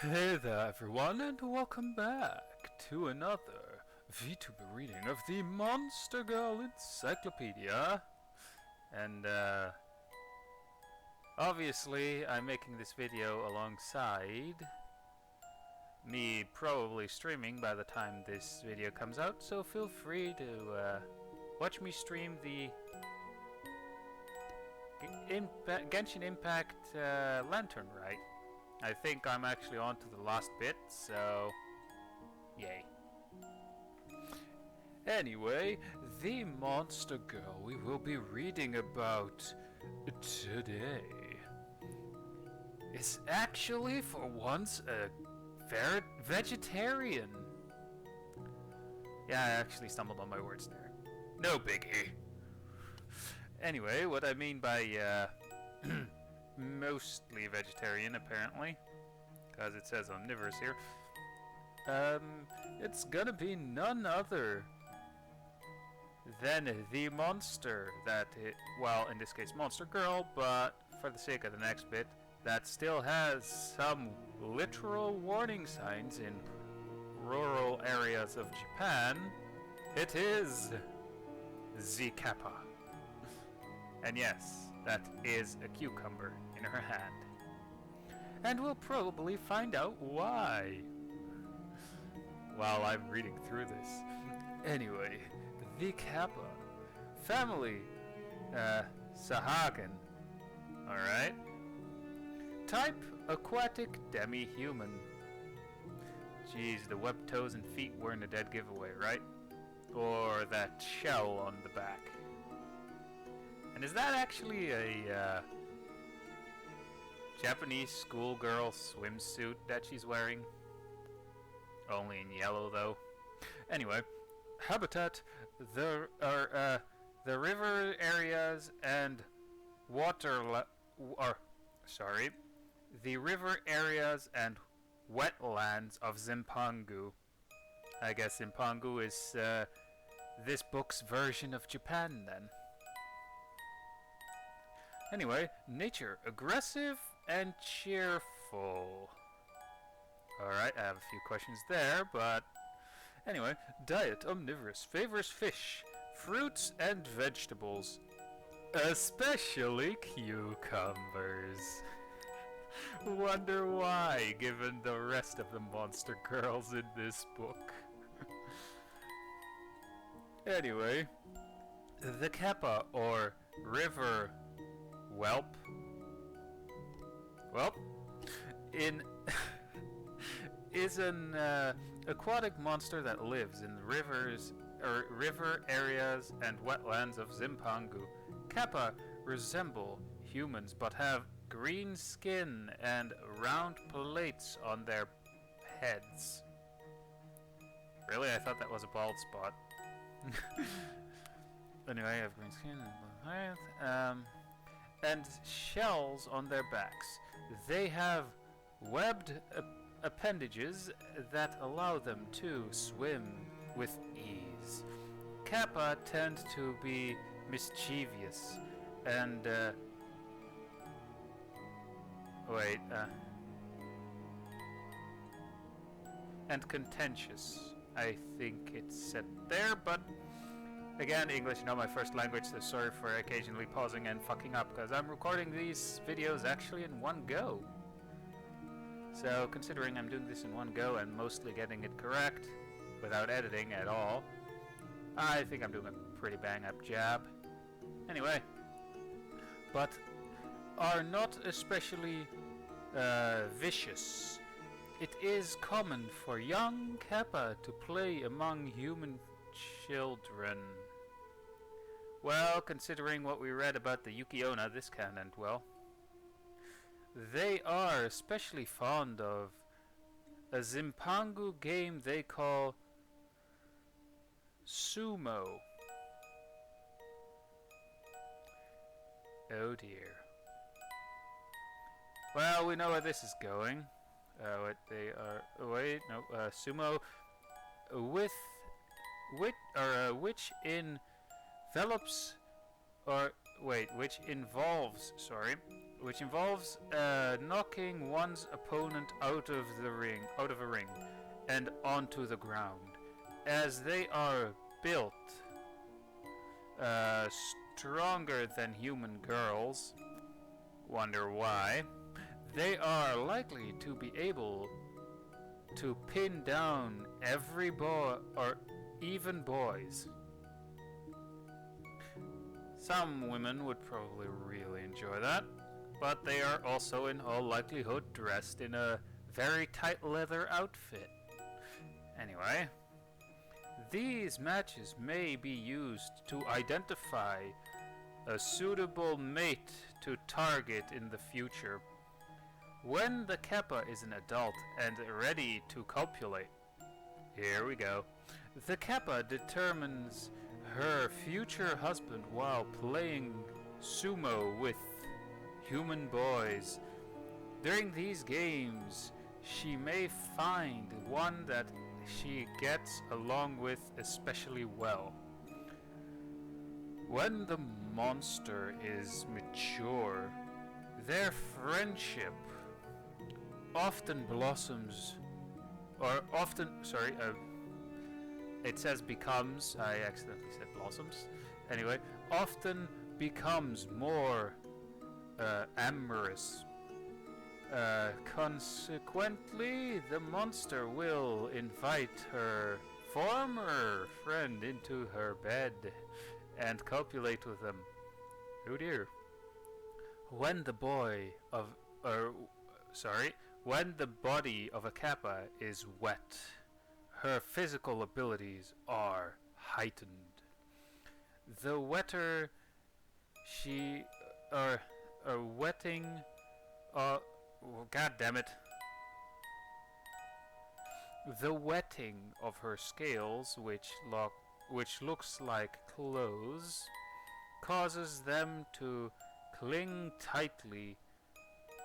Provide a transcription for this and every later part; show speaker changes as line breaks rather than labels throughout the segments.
Hey there everyone and welcome back to another Vtuber reading of the Monster Girl Encyclopedia. And obviously I'm making this video alongside me probably streaming by the time this video comes out, so feel free to watch me stream the Genshin Impact Lantern Rite. I think I'm actually on to the last bit, so yay. Anyway, the monster girl we will be reading about today is actually for once a vegetarian. Yeah, I actually stumbled on my words there. No biggie. Anyway, what I mean by mostly vegetarian, apparently, because it says omnivorous here. It's gonna be none other than the monster that well, in this case, Monster Girl, but for the sake of the next bit, that still has some literal warning signs in rural areas of Japan. It is the Kappa. And yes, that is a cucumber in her hand. And we'll probably find out why while I'm reading through this. Anyway, the Kappa family, Sahagan. Alright. Type aquatic demi-human. Jeez, the webbed toes and feet weren't a dead giveaway, right? Or that shell on the back. And is that actually a Japanese schoolgirl swimsuit that she's wearing? Only in yellow, though. Anyway, habitat: the river areas and the river areas and wetlands of Zimpangu. I guess Zimpangu is this book's version of Japan, then. Anyway, nature: aggressive and cheerful. Alright, I have a few questions there, but anyway, diet: omnivorous, favors fish, fruits and vegetables, especially cucumbers. Wonder why, given the rest of the monster girls in this book. Anyway, the Kappa, or river Welp, is an aquatic monster that lives in the rivers or river areas and wetlands of Zimpangu. Kappa resemble humans but have green skin and round plates on their heads. Really? I thought that was a bald spot. Anyway, I have green skin and shells on their backs. They have webbed appendages that allow them to swim with ease. Kappa tend to be mischievous and and contentious. I think it's said there, but again, English not my first language, so sorry for occasionally pausing and fucking up, because I'm recording these videos actually in one go. So, considering I'm doing this in one go and mostly getting it correct, without editing at all, I think I'm doing a pretty bang-up job. Anyway, but are not especially vicious. It is common for young Kappa to play among human children. Well, considering what we read about the Yuki-onna, this can end well. They are especially fond of a Zimpangu game they call sumo. Oh dear. Well, we know where this is going. Sumo which envelops, which involves, which involves knocking one's opponent out of a ring, and onto the ground. As they are built stronger than human girls, wonder why, they are likely to be able to pin down every boy or even boys. Some women would probably really enjoy that, but they are also in all likelihood dressed in a very tight leather outfit. Anyway, these matches may be used to identify a suitable mate to target in the future. When the Kappa is an adult and ready to copulate, here we go, the Kappa determines her future husband while playing sumo with human boys. During these games, she may find one that she gets along with especially well. When the monster is mature, their friendship often blossoms, or often, it says becomes, I accidentally said blossoms. Anyway, often becomes more amorous. Consequently, the monster will invite her former friend into her bed and copulate with them. Oh dear. When the body of a Kappa is wet, her physical abilities are heightened. The wetter she, wetting, God damn it. The wetting of her scales, which looks like clothes, causes them to cling tightly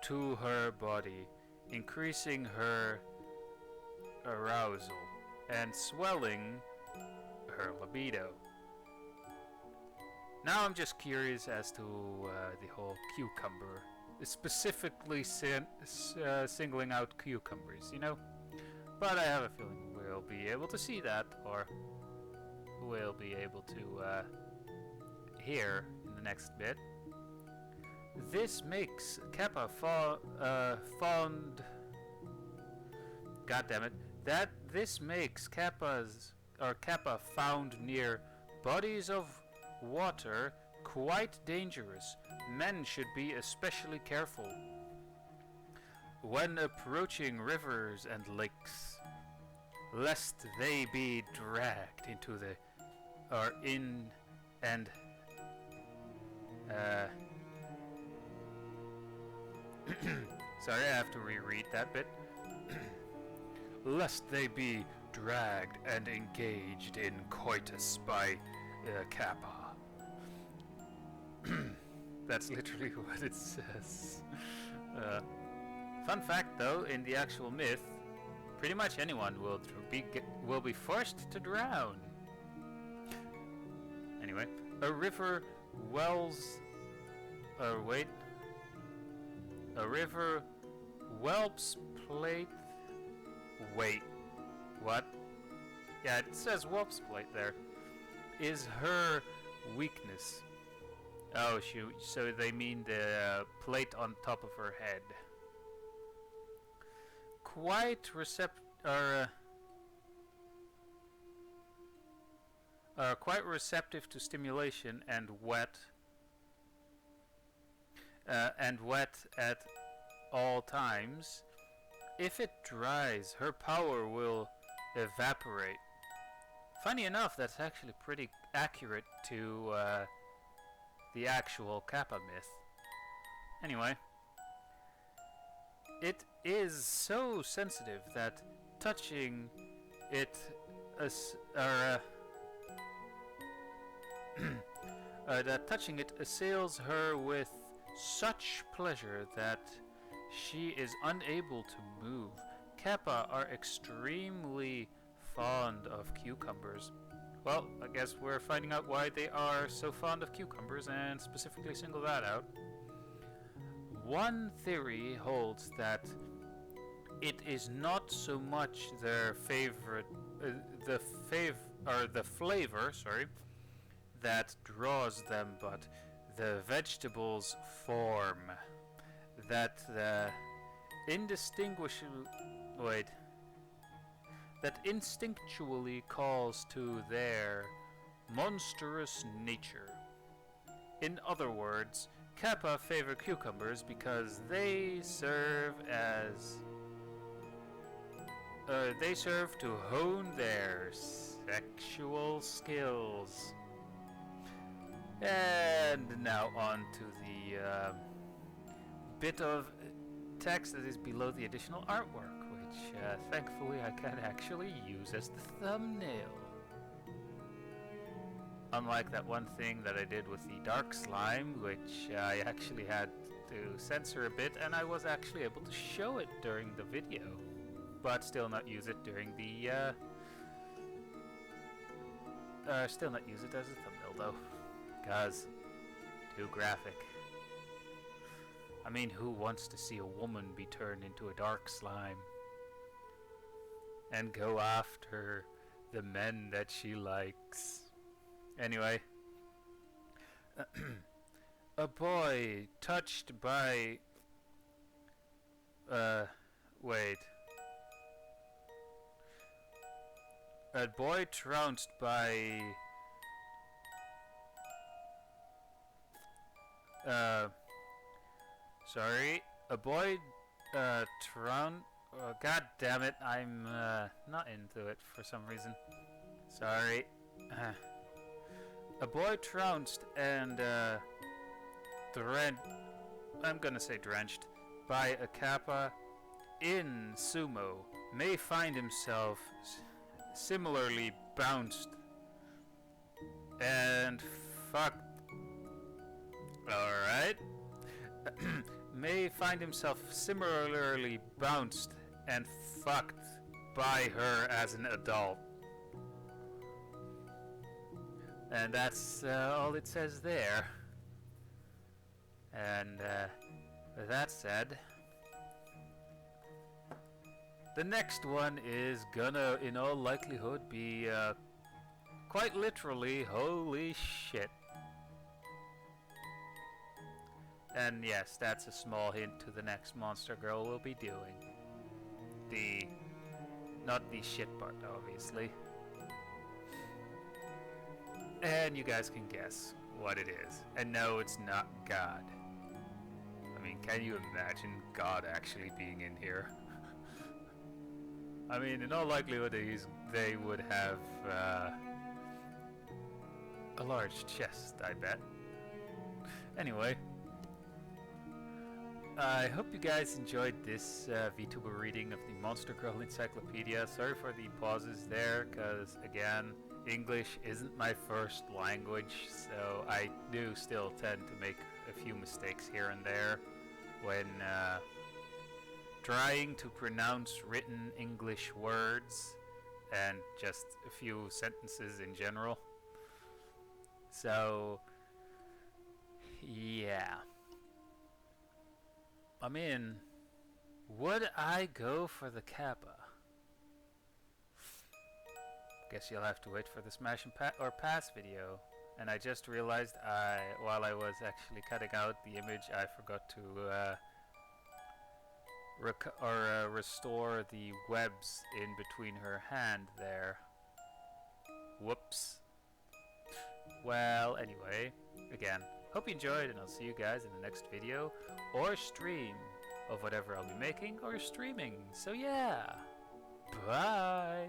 to her body, increasing her arousal and swelling her libido. Now I'm just curious as to the whole cucumber, specifically singling out cucumbers, you know? But I have a feeling we'll be able to see that, or we'll be able to hear in the next bit. This makes Kappa fond. God damn it! This makes Kappa found near bodies of water quite dangerous. Men should be especially careful when approaching rivers and lakes, lest they be dragged into sorry, I have to reread that bit. Lest they be dragged and engaged in coitus by Kappa. That's literally what it says. Fun fact, though, in the actual myth, pretty much anyone will be forced to drown. Anyway, a river whelps plate. Wait, what? Yeah, it says whelps plate there. Is her weakness. Oh, shoot. So they mean the plate on top of her head. Quite receptive to stimulation and wet at all times. If it dries, her power will evaporate. Funny enough, that's actually pretty accurate to the actual Kappa myth. Anyway, it is so sensitive that touching it assails her with such pleasure that she is unable to move. Kappa are extremely fond of cucumbers. Well, I guess we're finding out why they are so fond of cucumbers and specifically single that out. one theory holds that it is not so much their favorite, the flavor, sorry, that draws them, but the vegetable's form. That the indistinguishable, wait, that instinctually calls to their monstrous nature. In other words, Kappa favor cucumbers because they serve to hone their sexual skills. And now on to the bit of text that is below the additional artwork, which thankfully I can actually use as the thumbnail. Unlike that one thing that I did with the dark slime, which I actually had to censor a bit, and I was actually able to show it during the video, but still not use it during the still not use it as a thumbnail though, cause too graphic. I mean, who wants to see a woman be turned into a dark slime and go after the men that she likes? Anyway, a boy touched by wait. A boy trounced by sorry, a boy god damn it, I'm not into it for some reason. Sorry. A boy trounced and I'm gonna say drenched by a Kappa in sumo may find himself similarly bounced and fucked. Alright. May find himself similarly bounced and fucked by her as an adult. And that's all it says there. And with that said, the next one is gonna, in all likelihood, be quite literally holy shit. And yes, that's a small hint to the next Monster Girl we'll be doing. Not the shit part, obviously. And you guys can guess what it is. And no, it's not God. I mean, can you imagine God actually being in here? I mean, in all likelihood, they would have a large chest, I bet. Anyway, I hope you guys enjoyed this Vtuber reading of the Monster Girl Encyclopedia. Sorry for the pauses there, because again, English isn't my first language, so I do still tend to make a few mistakes here and there when trying to pronounce written English words and just a few sentences in general. So, yeah. I mean, would I go for the Kappa? Guess you'll have to wait for the Smash and or Pass video. And I just realized while I was actually cutting out the image, I forgot to restore the webs in between her hand there. Whoops. Well, anyway, again, hope you enjoyed, and I'll see you guys in the next video or stream of whatever I'll be making or streaming. So yeah, bye!